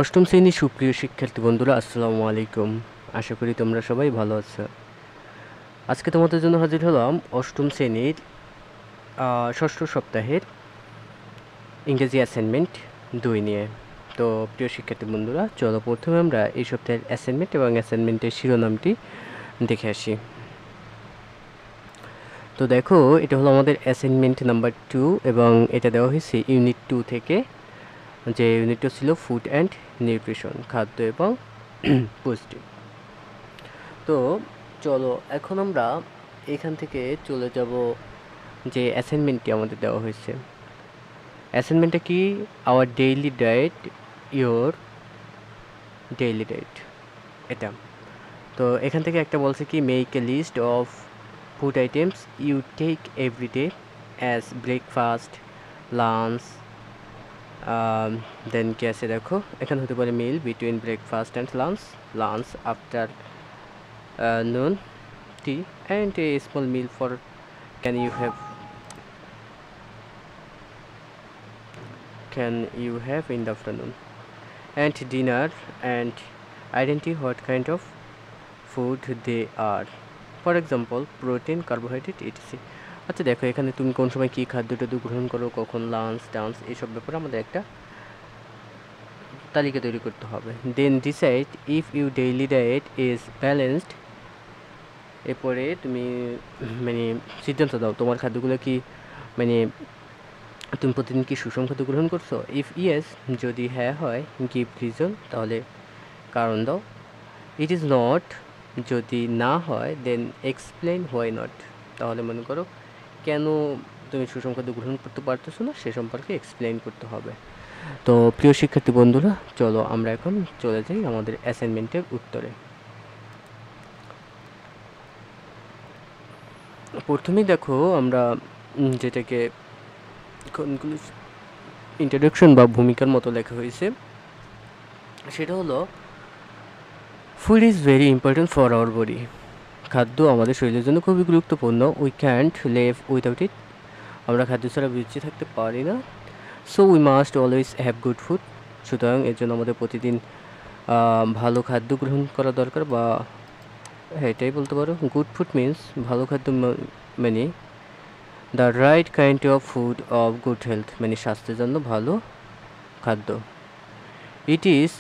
অষ্টম শ্রেণীর সুপ্রিয় শিক্ষার্থী বন্ধুরা, আসসালামু আলাইকুম। আশা করি তোমরা সবাই ভালো আছো। আজকে তোমাদের জন্য হাজির হলাম অষ্টম শ্রেণীর ষষ্ঠ সপ্তাহের ইংরেজি অ্যাসাইনমেন্ট 2 নিয়ে। তো প্রিয় শিক্ষার্থী বন্ধুরা, চলো প্রথমে আমরা এই সপ্তাহের অ্যাসাইনমেন্ট এবং অ্যাসাইনমেন্টের শিরোনামটি দেখে আসি। তো দেখো, এটা হলো আমাদের অ্যাসাইনমেন্ট নাম্বার 2 এবং এটা দেওয়া হয়েছে ইউনিট 2 থেকে। যে ইউনিটটা ছিল ফুড অ্যান্ড নিউট্রিশন, খাদ্য এবং পুষ্টি। তো চলো এখন আমরা এখান থেকে চলে যাব যে অ্যাসাইনমেন্টটি আমাদের দেওয়া হয়েছে। অ্যাসাইনমেন্টটা কি? Our daily diet, your daily diet, এটা। তো এখান থেকে একটা বলছে কি, make a list of food items you take every day as breakfast, lunch, then কি আছে দেখো, এখানে হতে পারে meal between breakfast and lunch, lunch after noon tea, and a small meal for can you have in the afternoon, and dinner, and identify what kind of food they are, for example protein, carbohydrate, etc. আচ্ছা দেখো, এখানে তুমি কোন সময় কী খাদ্যটা গ্রহণ করো, কখন লাঞ্চ ডান্স, এইসব ব্যাপারে আমাদের একটা তালিকা তৈরি করতে হবে। Then decide if you daily diet is balanced. এরপরে তুমি মানে সিদ্ধান্ত দাও তোমার খাদ্যগুলো কি, মানে তুমি প্রতিদিন কি সুষম খাদ্য গ্রহণ করছো? ইফ ইয়েস, যদি হ্যাঁ হয়, গিভ রিজন, তাহলে কারণ দাও। ইট ইজ নট, যদি না হয়, দেন এক্সপ্লেন হোয়াই নট, তাহলে মনে করো কেন তুমি সুষম খাদ্য গ্রহণ করতে পারতেছো না সে সম্পর্কে এক্সপ্লেন করতে হবে। তো প্রিয় শিক্ষার্থী বন্ধুরা, চলো আমরা এখন চলে যাই আমাদের অ্যাসাইনমেন্টের উত্তরে। প্রথমেই দেখো আমরা যেটাকে ইন্ট্রোডাকশন বা ভূমিকার মতো লেখা হয়েছে, সেটা হলো food is very important for our body. খাদ্য আমাদের শরীরের জন্য খুবই গুরুত্বপূর্ণ। We can't live without it, আমরা খাদ্য ছাড়া বেঁচে থাকতে পারি না। So we must always have good food, সুতরাং এর জন্য আমাদের প্রতিদিন ভালো খাদ্য গ্রহণ করা দরকার, বা এটাই বলতে পারো। গুড ফুড মিন্স, ভালো খাদ্য মানে the right kind of food of good health, মানে স্বাস্থ্যের জন্য ভালো খাদ্য। It is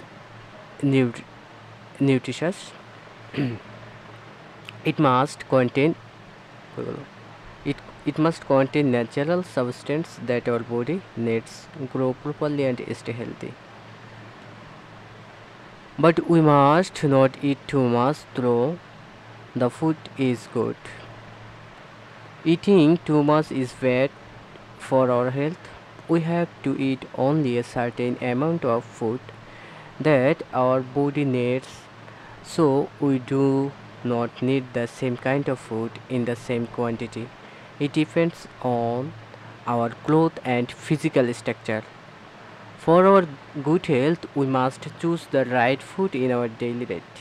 nutritious, it must contain it must contain natural substance that our body needs grow properly and stay healthy. But we must not eat too much, though the food is good. Eating too much is bad for our health. We have to eat only a certain amount of food that our body needs, so we do not need the same kind of food in the same quantity. It depends on our growth and physical structure. For our good health, we must choose the right food in our daily diet.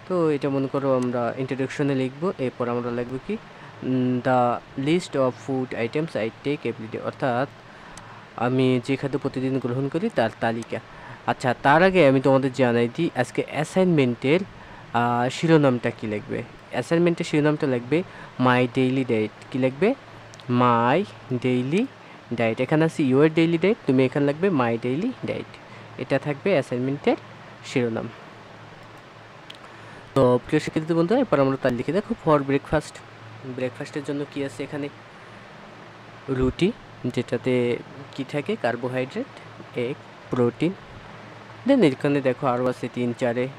তো এটা মনে করো আমরা ইন্ট্রোডাকশনে লিখবো, এরপর আমরা লিখবো কি, the list of food items I take everyday, অর্থাৎ আমি যে খাদ্য প্রতিদিন গ্রহণ করি তার তালিকা। আচ্ছা, তার আগে আমি তোমাদের জানাই দিই আজকে অ্যাসাইনমেন্টের শিরোনামটা কী লিখবে। অ্যাসাইনমেন্টের শিরোনামটা লিখবে মাই ডেইলি ডায়েট। কী লিখবে? My daily diet. এখানে আছে ইউর ডেইলি ডায়েট, তুমি এখানে লিখবে মাই ডেইলি ডায়েট। এটা থাকবে অ্যাসাইনমেন্টের শিরোনাম। তো প্রিয় শিক্ষার্থী বন্ধু, এরপর আমরা তার লিখে দেখো ফর ব্রেকফাস্ট। ব্রেকফাস্টের জন্য কী আছে এখানে? রুটি, যেটাতে কি থাকে, কার্বোহাইড্রেট, এগ, প্রোটিন। দেন এখানে দেখো আরও আছে 3-4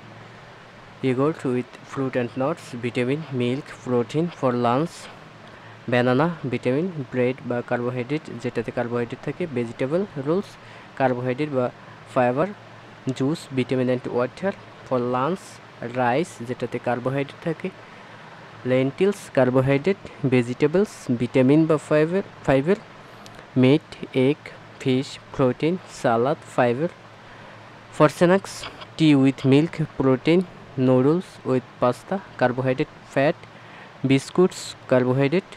yogurt with fruit and nuts, vitamin, milk, protein for lunch, banana, vitamin, bread বা কার্বোহাইড্রেট, যেটাতে কার্বোহাইড্রেট থাকে, ভেজিটেবল, রোলস, কার্বোহাইড্রেট বা fibre, juice, vitamin and water for lunch, rice, যেটাতে কার্বোহাইড্রেট থাকে, লেন্টিলস, কার্বোহাইড্রেট, ভেজিটেবলস, ভিটামিন বা fibre, meat, egg, fish, protein, salad, fibre. For snacks, tea with milk, protein, noodles with pasta, carbohydrate, fat, biscuits, carbohydrate.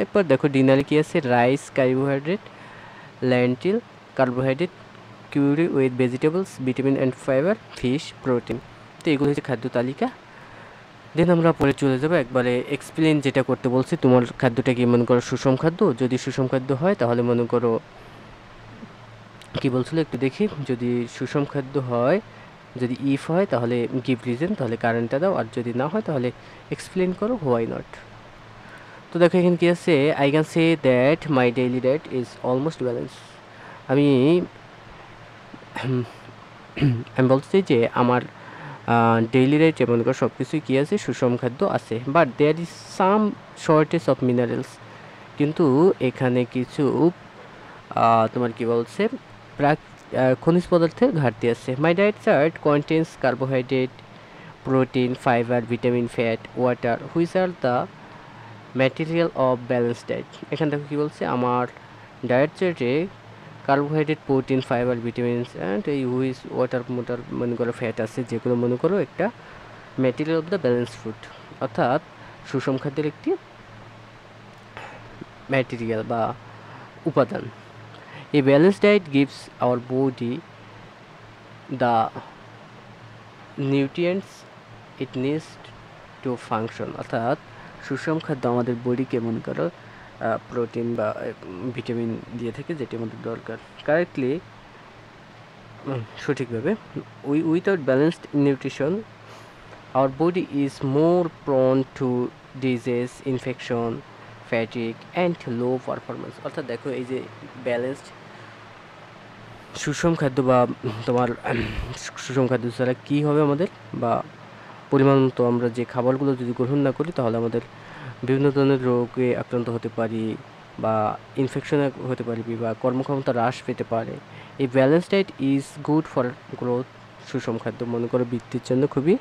এরপর দেখো ডিনারে কী আছে, rice, carbohydrate, ল্যান্টিল, carbohydrate, curry with vegetables, vitamin and fibre, fish, protein. তো এগুলো হচ্ছে খাদ্য তালিকা। দেন আমরা পরে চলে যাবো একবারে এক্সপ্লেন যেটা করতে বলছি। তোমার খাদ্যটা কি মনে করো সুষম খাদ্য? যদি সুষম খাদ্য হয় তাহলে মনে করো কি বলছিল একটু দেখি। যদি সুষম খাদ্য হয়, যদি ইফ হয় তাহলে গিভ রিজন, তাহলে কারেন্টটা দাও। আর যদি না হয় তাহলে এক্সপ্লেন করো হোয়াই নট। তো দেখো এখানে কি আছে, I can say that my daily diet is almost balance. আমি আমি বলতে চাই যে আমার ডেইলি ডায়েট মনে করো সব কিছুই কী আছে, সুষম খাদ্য আছে। But there is some shortage of minerals, কিন্তু এখানে কিছু তোমার কি বলছে খনিজ পদার্থের ঘাটতি আছে। My diet chart contains carbohydrate, protein, fibre, vitamin, fat, water, which are the material of balance diet. এখান থেকে কী বলছে, আমার ডায়েট চার্টে carbohydrate, protein, fibre, vitamins and এই হুইচ ওয়াটার মোটার মনে করো ফ্যাট আছে, যেগুলো মনে করো একটা material of the balance food, অর্থাৎ সুষম খাদ্যের একটি ম্যাটেরিয়াল বা উপাদান। A balanced diet gives our body the nutrients it needs to function, অর্থাৎ সুষম খাদ্য আমাদের বডিকে মনে করো প্রোটিন বা ভিটামিন দিয়ে থাকে, যেটি আমাদের দরকার কারেক্টলি সঠিকভাবে। Without balanced nutrition our body is more prone to disease, infection, fatigue and low performance। অর্থাৎ দেখো এই যে ব্যালেন্সড সুষম খাদ্য বা তোমার সুষম খাদ্য ছাড়া কী হবে আমাদের, বা পরিমাণ মতো আমরা যে খাবারগুলো যদি গ্রহণ না করি তাহলে আমাদের বিভিন্ন ধরনের রোগে আক্রান্ত হতে পারি, বা ইনফেকশনে হতে পারবি, বা কর্মক্ষমতা হ্রাস পেতে পারে। এই balance diet is good for growth. সুষম খাদ্য মনে করো বৃদ্ধির জন্য খুবই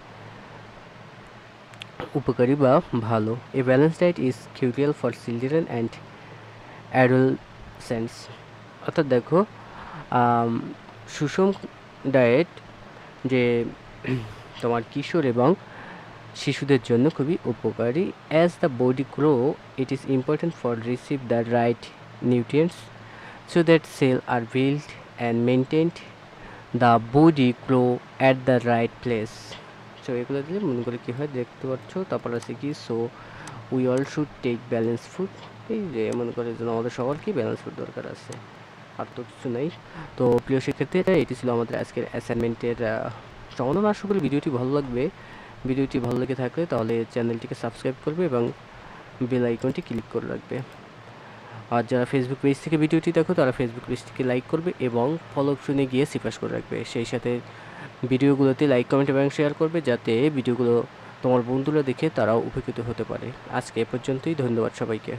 উপকারী বা ভালো। A balance diet is crucial for children and adolescents. অর্থাৎ দেখো সুষম ডায়েট যে তোমার কিশোর এবং শিশুদের জন্য খুবই উপকারী। As the body grow it is important for receive the right nutrients so that cell are build and maintained the body grow at the right place. So এগুলো দিলে মনে করে কী হয় দেখতে পাচ্ছ। তারপর আছে কি, so we all should take balance food. এই যে মনে করে যেন আমাদের সবার কি ব্যালেন্স ফুড দরকার আছে, আর তো কিছু নেই। তো প্রিয় শিক্ষার্থীরা, এটি ছিল আমাদের আজকের অ্যাসাইনমেন্টের সমাধান। আশা করি ভিডিওটি ভালো লাগবে। ভিডিওটি ভালো লেগে থাকলে তাহলে চ্যানেলটিকে সাবস্ক্রাইব করবে এবং বেল আইকনটি ক্লিক করে রাখবে। আর যারা ফেসবুক পেজ থেকে ভিডিওটি দেখো তারা ফেসবুক পেজটিকে লাইক করবে এবং ফলো অপশনে গিয়ে সিপাস করে রাখবে। সেই সাথে ভিডিওগুলোতে লাইক, কমেন্ট এবং শেয়ার করবে, যাতে ভিডিওগুলো তোমার বন্ধুরা দেখে তারাও উপকৃত হতে পারে। আজকে এ পর্যন্তই, ধন্যবাদ সবাইকে।